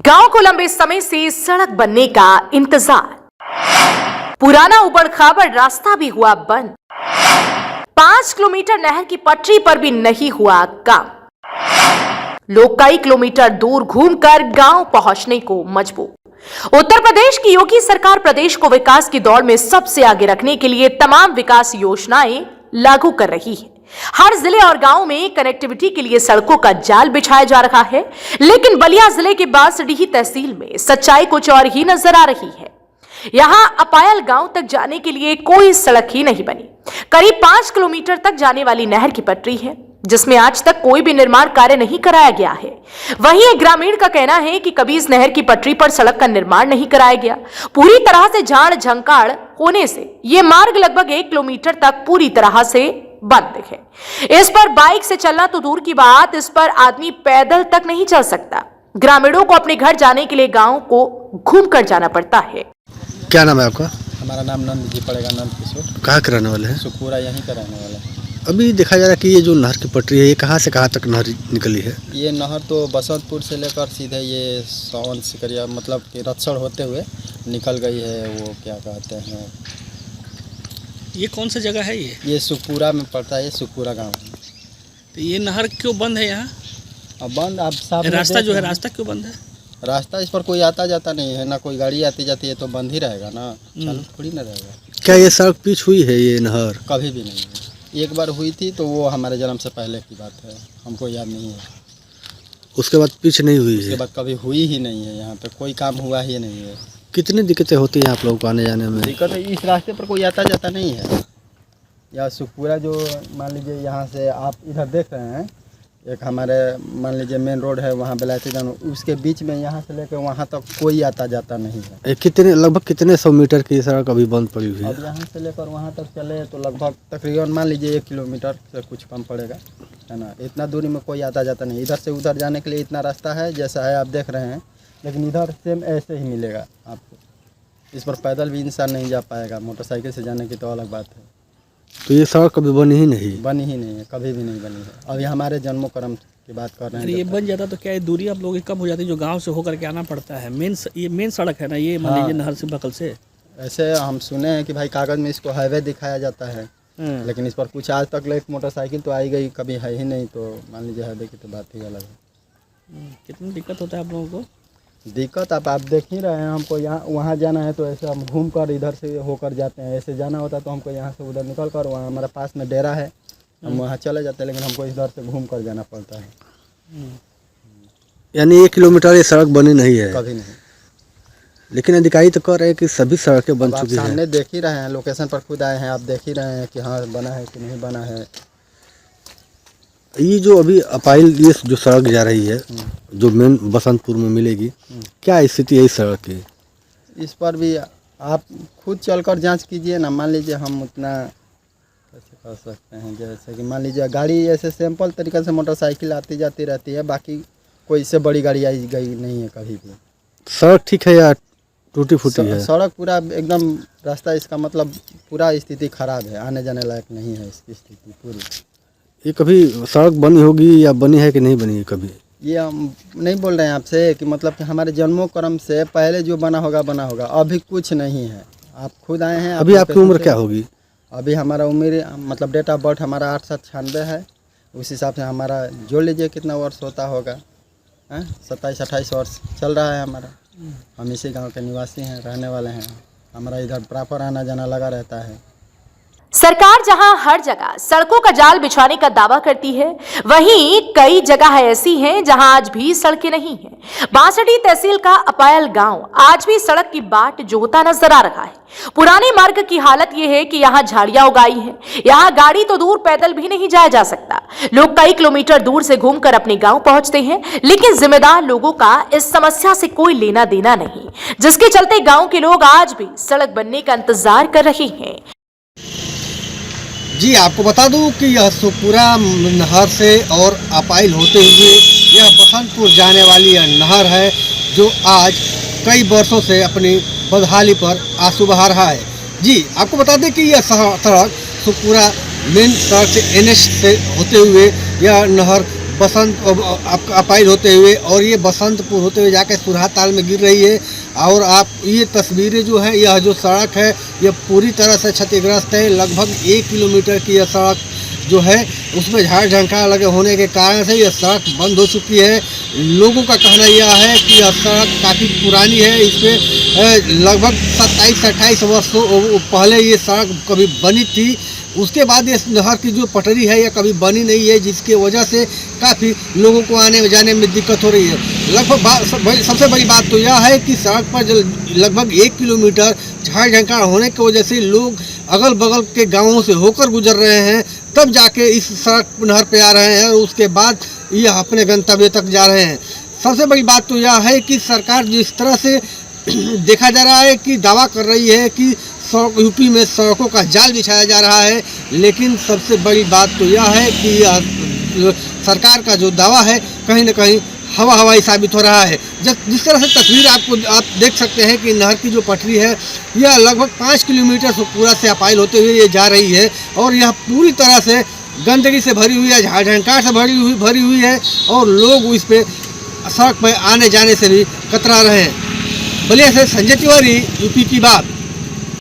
गांव को लंबे समय से सड़क बनने का इंतजार। पुराना उबड़-खाबड़ रास्ता भी हुआ बंद। 5 किलोमीटर नहर की पटरी पर भी नहीं हुआ काम। लोग कई किलोमीटर दूर घूमकर गांव पहुंचने को मजबूर। उत्तर प्रदेश की योगी सरकार प्रदेश को विकास की दौड़ में सबसे आगे रखने के लिए तमाम विकास योजनाएं लागू कर रही है। हर जिले और गांव में कनेक्टिविटी के लिए सड़कों का जाल बिछाया जा रहा है, लेकिन बलिया जिले के बांसडीह तहसील में सच्चाई कुछ और ही नजर आ रही है। यहां अपायल गांव तक जाने के लिए कोई सड़क ही नहीं बनी। करीब 5 किलोमीटर तक जाने वाली नहर की पटरी है, जिसमें आज तक कोई भी निर्माण कार्य नहीं कराया गया है। वहीं एक ग्रामीण का कहना है कि कभी इस नहर की पटरी पर सड़क का निर्माण नहीं कराया गया। पूरी तरह से झाड़ झंकाड़ होने से ये मार्ग लगभग 1 किलोमीटर तक पूरी तरह से बंद है। इस पर बाइक से चलना तो दूर की बात, इस पर आदमी पैदल तक नहीं चल सकता। ग्रामीणों को अपने घर जाने के लिए गांव को घूमकर जाना पड़ता है। क्या नाम है आपका? हमारा नाम नंद जी पड़ेगा, नंद किशोर। कहाँ के रहने वाले हैं? सुखपुरा यहीं का रहने वाला है। अभी देखा जा रहा है कि ये जो नहर की पटरी है, ये कहाँ से कहाँ तक नहर निकली है? ये नहर तो बसंतपुर से लेकर सीधे ये सावन सिकरिया मतलब कि रत्सड़ होते हुए निकल गई है। वो क्या कहते हैं, ये कौन सा जगह है? ये सुखपुरा में पड़ता है। ये सुखपुरा गांव है। तो ये नहर क्यों बंद है यहाँ? अब बंद आप साफ रास्ता जो है, रास्ता क्यों बंद है? रास्ता इस पर कोई आता जाता नहीं है ना, कोई गाड़ी आती जाती है तो बंद ही रहेगा ना, चालू थोड़ी ना रहेगा। क्या ये सड़क पिच हुई है? ये नहर कभी भी नहीं है। एक बार हुई थी तो वो हमारे जन्म से पहले की बात है, हमको याद नहीं है। उसके बाद पिच नहीं हुई है? उसके बाद कभी हुई ही नहीं है। यहाँ पे कोई काम हुआ ही नहीं है। कितनी दिक्कतें होती हैं आप लोगों को आने जाने में? दिक्कत है, इस रास्ते पर कोई आता जाता नहीं है। या सुखपुरा जो मान लीजिए यहाँ से आप इधर देख रहे हैं, एक हमारे मान लीजिए मेन रोड है, वहाँ बेलायती जानो, उसके बीच में यहाँ से लेकर वहाँ तक कोई आता जाता नहीं है। कितने लगभग कितने 100 मीटर की सड़क अभी बंद पड़ी हुई है? अब यहाँ से लेकर वहाँ तक चले तो लगभग तकरीबन मान लीजिए 1 किलोमीटर से कुछ कम पड़ेगा, है ना। इतना दूरी में कोई आता जाता नहीं। इधर से उधर जाने के लिए इतना रास्ता है जैसा है आप देख रहे हैं, लेकिन इधर सेम ऐसे ही मिलेगा आपको। इस पर पैदल भी इंसान नहीं जा पाएगा, मोटरसाइकिल से जाने की तो अलग बात है। तो ये सड़क कभी बनी ही नहीं? बनी ही नहीं है, कभी भी नहीं बनी है। अभी हमारे जन्मों कर्म की बात कर रहे हैं। ये बन जाता तो क्या दूरी आप लोगों की कम हो जाती, जो गांव से होकर के आना पड़ता है। ये मेन सड़क है ना, ये मान लीजिए नहर से बगल से। ऐसे हम सुने हैं कि भाई कागज़ में इसको हाईवे दिखाया जाता है, लेकिन इस पर कुछ आज तक एक मोटरसाइकिल तो आई गई कभी है ही नहीं, तो मान लीजिए हाईवे की तो बात ही अलग है। कितनी दिक्कत होता है आप लोगों को? दिक्कत आप देख ही रहे हैं। हमको यहाँ वहाँ जाना है तो ऐसे हम घूम कर इधर से होकर जाते हैं। ऐसे जाना होता तो हमको यहाँ से उधर निकल कर, वहाँ हमारे पास में डेरा है, हम वहाँ चले जाते हैं, लेकिन हमको इधर से घूम कर जाना पड़ता है। यानी 1 किलोमीटर ये सड़क बनी नहीं है? कभी नहीं। लेकिन अधिकारी तो कह रहे हैं कि सभी सड़कें बन चुकी हैं। सामने देख ही रहे हैं, लोकेशन पर खुद आए हैं, आप देख ही रहे हैं कि हाँ बना है कि नहीं बना है। ये जो अभी अपाइल ये जो सड़क जा रही है, जो मेन बसंतपुर में मिलेगी, क्या स्थिति है इस सड़क की? इस पर भी आप खुद चलकर जांच कीजिए ना। मान लीजिए हम उतना कैसे कर सकते हैं, जैसे कि मान लीजिए गाड़ी ऐसे सिंपल तरीके से मोटरसाइकिल आती जाती रहती है, बाकी कोई इससे बड़ी गाड़ी आई गई नहीं है कभी भी। सड़क ठीक है या टूटी फूटी है? सड़क पूरा एकदम रास्ता, इसका मतलब पूरा स्थिति खराब है, आने जाने लायक नहीं है इसकी स्थिति पूरी। ये कभी सड़क बनी होगी या बनी है कि नहीं बनी है कभी? ये हम नहीं बोल रहे हैं आपसे कि मतलब कि हमारे जन्मों कर्म से पहले जो बना होगा बना होगा, अभी कुछ नहीं है। आप खुद आए हैं। अभी आपकी उम्र क्या होगी? अभी हमारा उम्र मतलब डेट ऑफ बर्थ हमारा 8796 है। उस हिसाब से हमारा जोड़ लीजिए कितना वर्ष होता होगा, 27-28 वर्ष चल रहा है हमारा। हम इसी गांव के निवासी हैं, रहने वाले हैं। हमारा इधर प्रॉपर आना जाना लगा रहता है। सरकार जहां हर जगह सड़कों का जाल बिछाने का दावा करती है, वहीं कई जगह ऐसी हैं जहां आज भी सड़कें नहीं हैं। बांसडीह तहसील का अपायल गांव आज भी सड़क की बाट जोहता नजर आ रहा है। पुराने मार्ग की हालत यह है कि यहाँ झाड़ियां उगाई हैं, यहाँ गाड़ी तो दूर पैदल भी नहीं जाया जा सकता। लोग कई किलोमीटर दूर से घूमकर अपने गांव पहुंचते हैं, लेकिन जिम्मेदार लोगों का इस समस्या से कोई लेना देना नहीं, जिसके चलते गाँव के लोग आज भी सड़क बनने का इंतजार कर रहे हैं। जी आपको बता दूं कि यह सुखपुरा नहर से और अपाइल होते हुए यह बसंतपुर जाने वाली यह नहर है, जो आज कई वर्षों से अपनी बदहाली पर आंसू बहा रहा है। जी आपको बता दें कि यह सड़क सुखपुरा मेन सड़क से NH से होते हुए यह नहर बसंत अपाइल होते हुए और ये बसंतपुर होते हुए जाकर सुरहा ताल में गिर रही है। और आप ये तस्वीरें जो है, यह जो सड़क है यह पूरी तरह से क्षतिग्रस्त है। लगभग 1 किलोमीटर की यह सड़क जो है उसमें झाड़ झंकार लगे होने के कारण से यह सड़क बंद हो चुकी है। लोगों का कहना यह है कि यह सड़क काफ़ी पुरानी है, इसमें लगभग 27-28 वर्षों पहले ये सड़क कभी बनी थी। उसके बाद इस नहर की जो पटरी है यह कभी बनी नहीं है, जिसकी वजह से काफ़ी लोगों को आने जाने में दिक्कत हो रही है। लगभग सबसे बड़ी बात तो यह है कि सड़क पर लगभग 1 किलोमीटर झाड़ झंकार होने की वजह से लोग अगल बगल के गांवों से होकर गुजर रहे हैं, तब जाके इस सड़क नहर पे आ रहे हैं और उसके बाद यह अपने गंतव्य तक जा रहे हैं। सबसे बड़ी बात तो यह है कि सरकार जिस तरह से देखा जा रहा है कि दावा कर रही है कि यूपी में सड़कों का जाल बिछाया जा रहा है, लेकिन सबसे बड़ी बात तो यह है कि यह सरकार का जो दावा है कहीं न कहीं हवाई साबित हो रहा है। जिस तरह से तस्वीर आप देख सकते हैं कि नहर की जो पटरी है यह लगभग 5 किलोमीटर से पूरा से अपाइल होते हुए ये जा रही है और यह पूरी तरह से गंदगी से भरी हुई है, झाड़ झंकार से भरी हुई है और लोग इस पे सड़क पर आने जाने से भी कतरा रहे हैं। बलिया से संजय तिवारी, यूपी की बात।